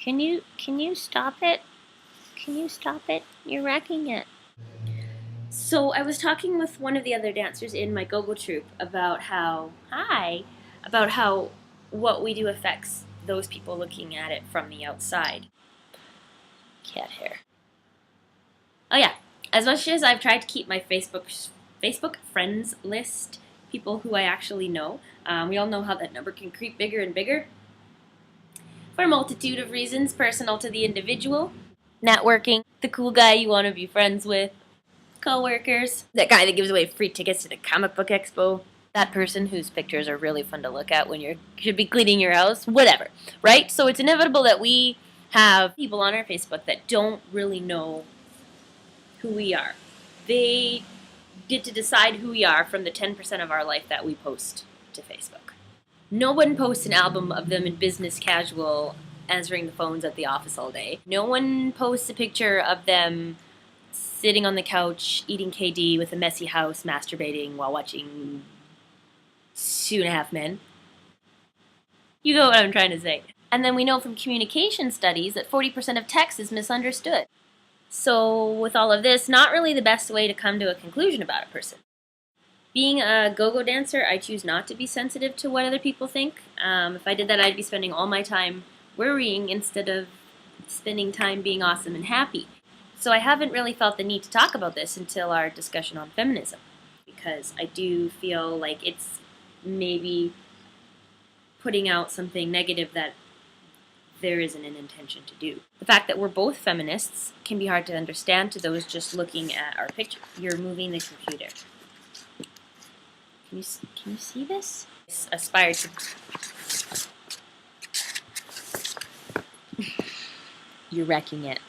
Can you stop it? Can you stop it? You're wrecking it. So I was talking with one of the other dancers in my GoGo troupe about how what we do affects those people looking at it from the outside. Cat hair. Oh yeah, as much as I've tried to keep my Facebook friends list, people who I actually know, we all know how that number can creep bigger and bigger for a multitude of reasons personal to the individual. Networking, the cool guy you want to be friends with, co-workers, that guy that gives away free tickets to the comic book expo, that person whose pictures are really fun to look at when you should be cleaning your house, whatever, right? So it's inevitable that we have people on our Facebook that don't really know who we are. They get to decide who we are from the 10% of our life that we post to Facebook. No one posts an album of them in business casual answering the phones at the office all day. No one posts a picture of them sitting on the couch eating KD with a messy house masturbating while watching 2.5 Men. You know what I'm trying to say. And then we know from communication studies that 40% of text is misunderstood. So with all of this, not really the best way to come to a conclusion about a person. Being a go-go dancer, I choose not to be sensitive to what other people think. If I did that, I'd be spending all my time worrying instead of spending time being awesome and happy. So I haven't really felt the need to talk about this until our discussion on feminism, because I do feel like it's maybe putting out something negative that there isn't an intention to do. The fact that we're both feminists can be hard to understand to those just looking at our picture. You're moving the computer. Can you see this? It's aspired to. You're wrecking it.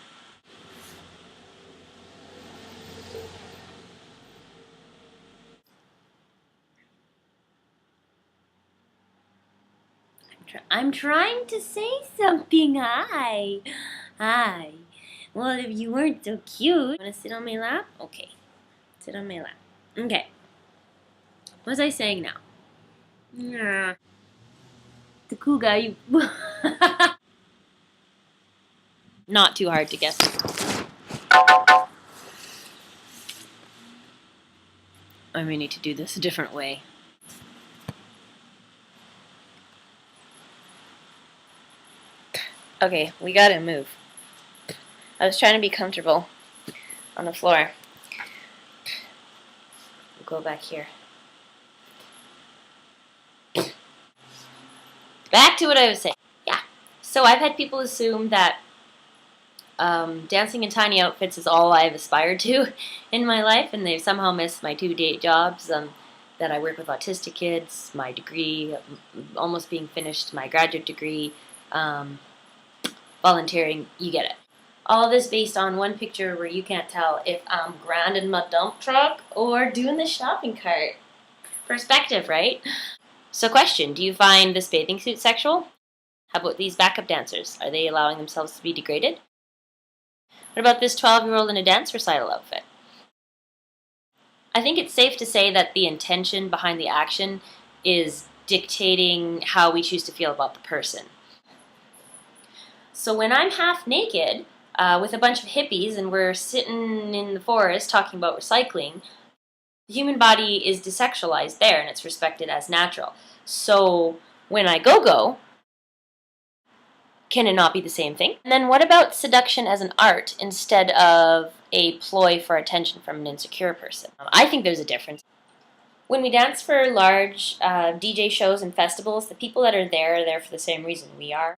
I'm trying to say something. Hi. Hi. Well, if you weren't so cute. Want to sit on my lap? Okay. Sit on my lap. Okay. What was I saying now? Yeah. The cool guy you... Not too hard to guess. I may need to do this a different way. Okay, we gotta move. I was trying to be comfortable on the floor. We'll go back here. Back to what I was saying. Yeah. So I've had people assume that dancing in tiny outfits is all I've aspired to in my life, and they've somehow missed my 2-day jobs, that I work with autistic kids, my degree, almost being finished, my graduate degree, volunteering, you get it. All this based on one picture where you can't tell if I'm grinding my dump truck or doing the shopping cart. Perspective, right? So question, do you find this bathing suit sexual? How about these backup dancers? Are they allowing themselves to be degraded? What about this 12-year-old in a dance recital outfit? I think it's safe to say that the intention behind the action is dictating how we choose to feel about the person. So when I'm half naked with a bunch of hippies and we're sitting in the forest talking about recycling, the human body is desexualized there and it's respected as natural. So when I go-go, can it not be the same thing? And then what about seduction as an art instead of a ploy for attention from an insecure person? I think there's a difference. When we dance for large DJ shows and festivals, the people that are there for the same reason we are.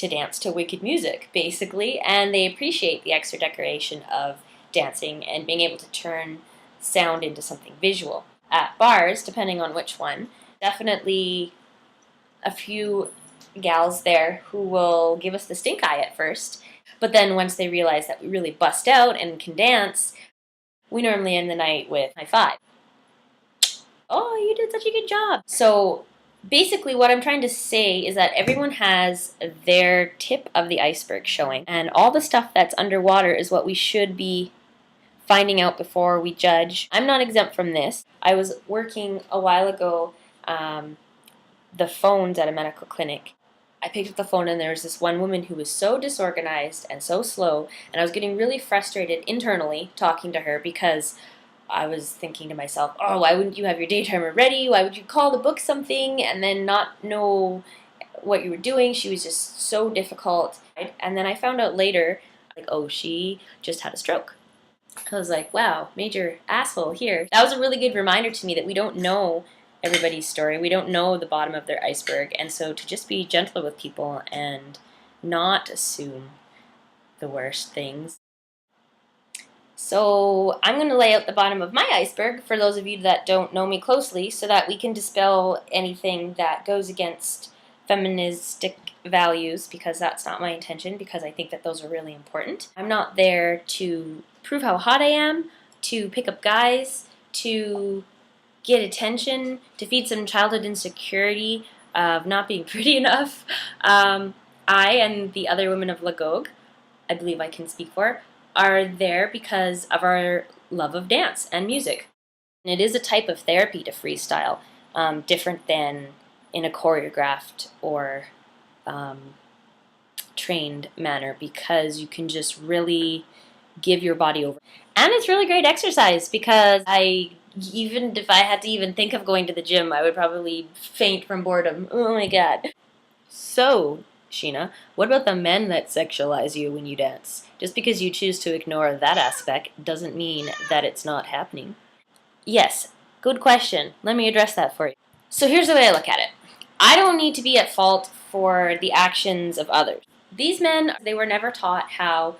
To dance to wicked music, basically, and they appreciate the extra decoration of dancing and being able to turn sound into something visual. At bars, depending on which one, definitely a few gals there who will give us the stink eye at first, but then once they realize that we really bust out and can dance, we normally end the night with high five. Oh, you did such a good job. So basically what I'm trying to say is that everyone has their tip of the iceberg showing, and all the stuff that's underwater is what we should be finding out before we judge. I'm not exempt from this. I was working a while ago the phones at a medical clinic. I picked up the phone and there was this one woman who was so disorganized and so slow, and I was getting really frustrated internally talking to her because I was thinking to myself, oh, why wouldn't you have your day timer ready? Why would you call to book something and then not know what you were doing? She was just so difficult. And then I found out later, like, oh, she just had a stroke. I was like, wow, major asshole here. That was a really good reminder to me that we don't know everybody's story. We don't know the bottom of their iceberg. And so to just be gentler with people and not assume the worst things. So I'm going to lay out the bottom of my iceberg for those of you that don't know me closely so that we can dispel anything that goes against feministic values, because that's not my intention, because I think that those are really important. I'm not there to prove how hot I am, to pick up guys, to get attention, to feed some childhood insecurity of not being pretty enough. I and the other women of GoGo, I believe I can speak for, are there because of our love of dance and music. And it is a type of therapy to freestyle, different than in a choreographed or trained manner, because you can just really give your body over. And it's really great exercise, because even if I had to even think of going to the gym, I would probably faint from boredom. Oh my god. So, Sheena, what about the men that sexualize you when you dance? Just because you choose to ignore that aspect doesn't mean that it's not happening. Yes, good question. Let me address that for you. So here's the way I look at it. I don't need to be at fault for the actions of others. These men, they were never taught how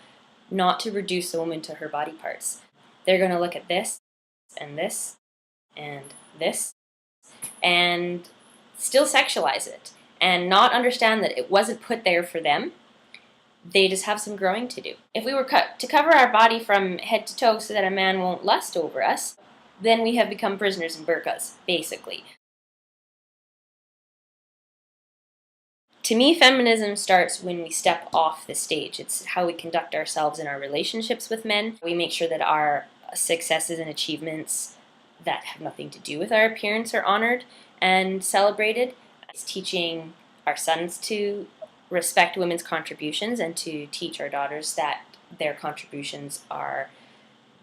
not to reduce a woman to her body parts. They're going to look at this and this and this and still sexualize it and not understand that it wasn't put there for them. They just have some growing to do. If we were to cover our body from head to toe so that a man won't lust over us, then we have become prisoners in burqas, basically. To me, feminism starts when we step off the stage. It's how we conduct ourselves in our relationships with men. We make sure that our successes and achievements that have nothing to do with our appearance are honored and celebrated. It's teaching our sons to respect women's contributions and to teach our daughters that their contributions are,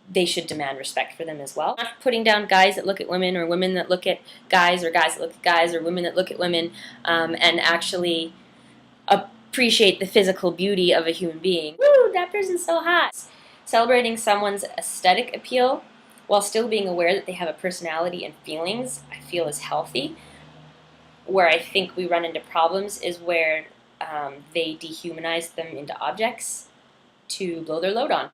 they should demand respect for them as well. Not putting down guys that look at women, or women that look at guys, or guys that look at guys, or women that look at women, and actually appreciate the physical beauty of a human being. Woo, that person's so hot. Celebrating someone's aesthetic appeal while still being aware that they have a personality and feelings, I feel is healthy. Where I think we run into problems is where they dehumanize them into objects to blow their load on.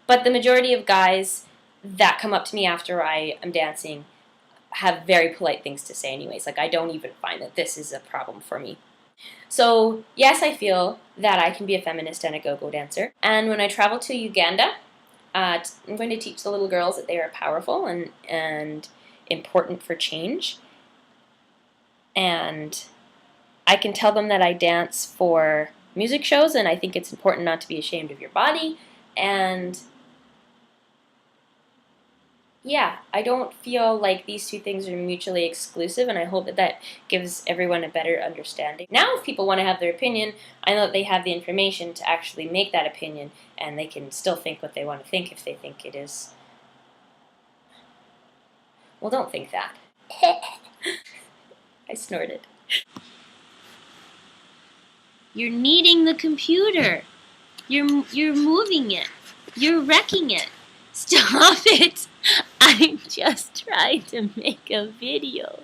But the majority of guys that come up to me after I am dancing have very polite things to say anyways. Like, I don't even find that this is a problem for me. So, yes, I feel that I can be a feminist and a go-go dancer. And when I travel to Uganda, I'm going to teach the little girls that they are powerful and important for change. And I can tell them that I dance for music shows, and I think it's important not to be ashamed of your body. And yeah, I don't feel like these two things are mutually exclusive, and I hope that that gives everyone a better understanding. Now, if people want to have their opinion, I know that they have the information to actually make that opinion, and they can still think what they want to think if they think it is. Well, don't think that. I snorted. You're kneading the computer. You're moving it. You're wrecking it. Stop it. I'm just trying to make a video.